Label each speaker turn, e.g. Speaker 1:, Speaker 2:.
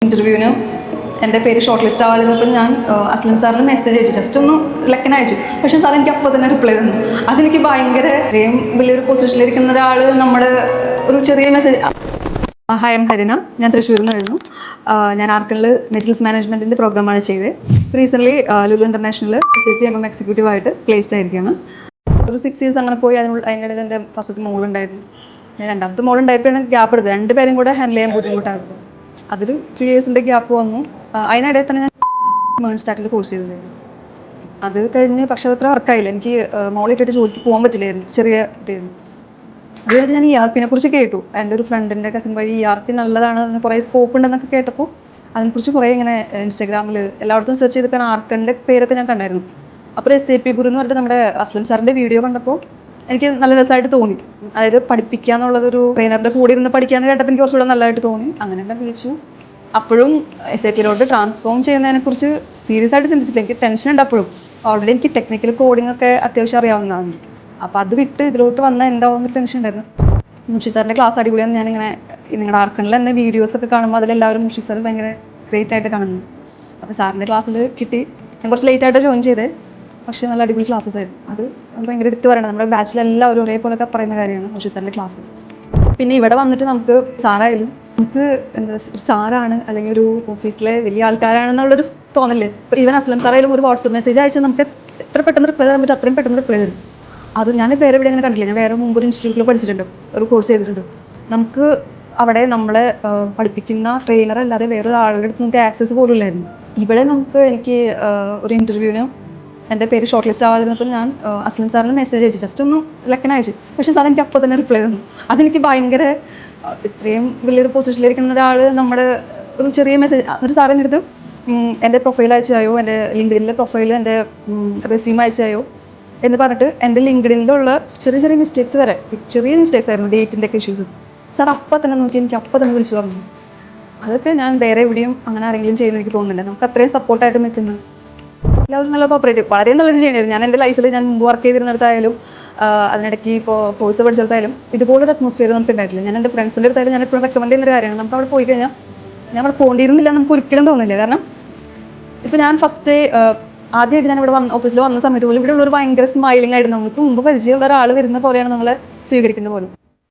Speaker 1: ഇന്റർവ്യൂവിന് എൻ്റെ പേര് ഷോർട്ട് ലിസ്റ്റ് ആവാതിരുന്നപ്പോൾ ഞാൻ അസ്ലം സാറിന് മെസ്സേജ് അയച്ചു, ജസ്റ്റ് ഒന്ന് ലക്കൻ അയച്ചു. പക്ഷേ സാർ എനിക്ക് അപ്പോൾ തന്നെ റിപ്ലൈ തന്നു. അതെനിക്ക് ഭയങ്കര ഇത്രയും വലിയൊരു പൊസിഷനിലിരിക്കുന്ന ഒരാൾ നമ്മുടെ ഒരു ചെറിയ മെസ്സേജ്. ഹായ്, എം ഹരിന, ഞാൻ തൃശ്ശൂരിൽ നിന്ന് വരുന്നു. ഞാൻ ആർക്കണിൽ മെറ്റീരിയൽസ് മാനേജ്മെൻറ്റിൻ്റെ പ്രോഗ്രാമാണ് ചെയ്തത്. റീസെൻ്റ്ലി ലുലു ഇൻ്റർനാഷണൽ CPM എക്സിക്യൂട്ടീവായിട്ട് പ്ലേസ്ഡ് ആയിരിക്കുകയാണ്. ഒരു 6 years അങ്ങനെ പോയി. അതിനിടയിൽ എൻ്റെ ഫസ്റ്റത്തെ മോളുണ്ടായിരുന്നു. രണ്ടാമത്തെ മോളുണ്ടായപ്പോഴാണ് ഗ്യാപ്പ് എടുത്തത്. 2 പേരും കൂടെ ഹാൻഡിൽ ചെയ്യാൻ ബുദ്ധിമുട്ടായിരുന്നു. അതിൽ 3 yearsൻ്റെ ഗ്യാപ്പ് വന്നു. അതിനിടയിൽ തന്നെ ഞാൻ സ്റ്റാറ്റിൽ കോഴ്സ് ചെയ്തിട്ടുണ്ടായിരുന്നു. അത് കഴിഞ്ഞ് പക്ഷേ അതത്ര വർക്കായില്ല. എനിക്ക് മോളിട്ടിട്ട് ജോലിക്ക് പോകാൻ പറ്റില്ലായിരുന്നു, ചെറിയ ഇതായിരുന്നു. അത് കഴിഞ്ഞിട്ട് ഞാൻ ERP കുറിച്ച് കേട്ടു. എൻ്റെ ഒരു ഫ്രണ്ടിൻ്റെ കസിൻ വഴി ERP നല്ലതാണ്, അതിന് കുറേ സ്കോപ്പ് ഉണ്ടെന്നൊക്കെ കേട്ടപ്പോൾ അതിനെക്കുറിച്ച് കുറേ ഇങ്ങനെ ഇൻസ്റ്റാഗ്രാമിൽ എല്ലായിടത്തും സെർച്ച് ചെയ്തപ്പോൾ ആർക്കണിൻ്റെ പേരൊക്കെ ഞാൻ കണ്ടായിരുന്നു. അപ്പോൾ SAP ഗുരു എന്ന് പറഞ്ഞിട്ട് നമ്മുടെ അസ്ലം സാറിൻ്റെ വീഡിയോ കണ്ടപ്പോൾ എനിക്ക് നല്ല രസമായിട്ട് തോന്നി. അതായത് പഠിപ്പിക്കുക എന്നുള്ളതൊരു ട്രെയിനറിൻ്റെ കൂടെ ഇരുന്ന് പഠിക്കാമെന്ന് കേട്ടപ്പോൾ എനിക്ക് കുറച്ചുകൂടെ നല്ലതായിട്ട് തോന്നി. അങ്ങനെ എന്നെ വിളിച്ചു. അപ്പോഴും SAPയിലോട്ട് ട്രാൻസ്ഫോം ചെയ്യുന്നതിനെക്കുറിച്ച് സീരിയസ് ആയിട്ട് ചിന്തിച്ചില്ല. എനിക്ക് ടെൻഷൻ ഉണ്ട് അപ്പോഴും. ഓൾറെഡി എനിക്ക് ടെക്നിക്കൽ കോഡിംഗ് ഒക്കെ അത്യാവശ്യം അറിയാവുന്നതാണ്. അപ്പോൾ അത് വിട്ട് ഇതിലോട്ട് വന്നാൽ എന്താവുന്ന ടെൻഷൻ ഉണ്ടായിരുന്നു. മുഷി സാറിൻ്റെ ക്ലാസ് അടിപൊളിയാന്ന് ഞാനിങ്ങനെ നിങ്ങളുടെ ആർക്കണിൽ തന്നെ വീഡിയോസൊക്കെ കാണുമ്പോൾ അതിലെല്ലാവരും മുഷി സാർ ഭയങ്കര ഗ്രേറ്റ് ആയിട്ട് കാണുന്നു. അപ്പോൾ സാറിൻ്റെ ക്ലാസ്സിൽ കിട്ടി. ഞാൻ കുറച്ച് ലേറ്റായിട്ട് ജോയിൻ ചെയ്തേ, പക്ഷേ നല്ല അടിപൊളി ക്ലാസ്സസ് ആയിരുന്നു. അത് ഭയങ്കര എടുത്ത് പറയണം. നമ്മുടെ ബാച്ചിലെല്ലാവരും ഒരേപോലെയൊക്കെ പറയുന്ന കാര്യമാണ് മുഷി സാറിൻ്റെ ക്ലാസ്. പിന്നെ ഇവിടെ വന്നിട്ട് നമുക്ക് സാറായാലും നമുക്ക് എന്താ സാറാണ് അല്ലെങ്കിൽ ഒരു ഓഫീസിലെ വലിയ ആൾക്കാരാണെന്നുള്ളൊരു തോന്നല്ലേ. ഇപ്പോൾ ഈവൻ അസ്ലം സാറായാലും ഒരു വാട്സപ്പ് മെസ്സേജ് അയച്ചാൽ നമുക്ക് എത്ര പെട്ടെന്ന് റിപ്ലൈ തരാൻ പറ്റും, അത്രയും പെട്ടെന്ന് റിപ്ലൈ തരും. അത് ഞാൻ വേറെ എവിടെ അങ്ങനെ കണ്ടില്ല. ഞാൻ വേറെ മുമ്പ് ഒരു ഇൻസ്റ്റിറ്റ്യൂട്ടിൽ പഠിച്ചിട്ടുണ്ട്, ഒരു കോഴ്സ് ചെയ്തിട്ടുണ്ട്. നമുക്ക് അവിടെ നമ്മളെ പഠിപ്പിക്കുന്ന ട്രെയിനർ അല്ലാതെ വേറൊരാളുടെ അടുത്ത് നമുക്ക് ആക്സസ് പോലും ഇല്ലായിരുന്നു. ഇവിടെ എനിക്ക് ഒരു ഇൻ്റർവ്യൂവിന് എൻ്റെ പേര് ഷോർട്ട് ലിസ്റ്റ് ആവാതിരുന്നപ്പോൾ ഞാൻ അസ്ലം സാറിന് മെസ്സേജ് അയച്ചു, ജസ്റ്റ് ഒന്ന് ലക്കൻ അയച്ചു. പക്ഷേ സാർ എനിക്ക് അപ്പോൾ തന്നെ റിപ്ലൈ തന്നു. അതെനിക്ക് ഭയങ്കര ഇത്രയും വലിയൊരു പൊസിഷനിലിരിക്കുന്ന ഒരാൾ നമ്മുടെ ഒരു ചെറിയ മെസ്സേജ്. എന്നിട്ട് സാറിൻ്റെ അടുത്ത് എൻ്റെ പ്രൊഫൈൽ അയച്ചായോ, എൻ്റെ ലിങ്ക്ഡിനിലെ പ്രൊഫൈൽ, എൻ്റെ റെസ്യൂം അയച്ചായോ എന്ന് പറഞ്ഞിട്ട് എൻ്റെ ലിങ്ക്ഡിനിലുള്ള ചെറിയ ചെറിയ മിസ്റ്റേക്സ് വരെ, ചെറിയ മിസ്റ്റേക്സ് ആയിരുന്നു, ഡേറ്റിൻ്റെ ഒക്കെ ഇഷ്യൂസ്. സാർ അപ്പം തന്നെ നോക്കി എനിക്ക് അപ്പം തന്നെ വിളിച്ചു പറഞ്ഞു. അതൊക്കെ ഞാൻ വേറെ എവിടെയും അങ്ങനെ ആരെങ്കിലും ചെയ്യുന്ന എനിക്ക് തോന്നുന്നില്ല. നമുക്ക് അത്രയും സപ്പോർട്ടായിട്ട് നിൽക്കുന്നത് എല്ലാവരും നല്ല കോപ്പറേറ്റീവ്, വളരെ നല്ലൊരു ചെയ്യണമായിരുന്നു. ഞാൻ എൻ്റെ ലൈഫിൽ ഞാൻ മുമ്പ് വർക്ക് ചെയ്തിരുന്നിടത്തായാലും അതിനിടയ്ക്ക് ഇപ്പോൾ കോഴ്സ് പഠിച്ചിടത്തായാലും ഇതുപോലൊരു അറ്റ്മോസ്ഫിയർ നമുക്ക് ഉണ്ടായിട്ടില്ല. ഞാൻ എൻ്റെ ഫ്രണ്ട്സിൻ്റെ അടുത്തായാലും ഞാൻ എപ്പോഴും റെക്കമെൻഡ് ചെയ്യുന്നൊരു കാര്യമാണ്, നമുക്ക് അവിടെ പോയി കഴിഞ്ഞാൽ ഞാൻ അവിടെ പോകേണ്ടിയിരുന്നില്ല നമുക്ക് ഒരിക്കലും തോന്നില്ല. കാരണം ഇപ്പോൾ ഞാൻ ഫസ്റ്റ് ആദ്യമായിട്ട് ഞാൻ ഇവിടെ ഓഫീസിൽ വന്ന സമയത്ത് പോലും ഇവിടെ ഉള്ളൊരു ഭയങ്കര സ്മൈലിംഗ് ആയിരുന്നു. നമുക്ക് മുമ്പ് പരിചയമുള്ള ഒരാൾ വരുന്ന പോലെയാണ് നമ്മളെ സ്വീകരിക്കുന്നത് പോലും.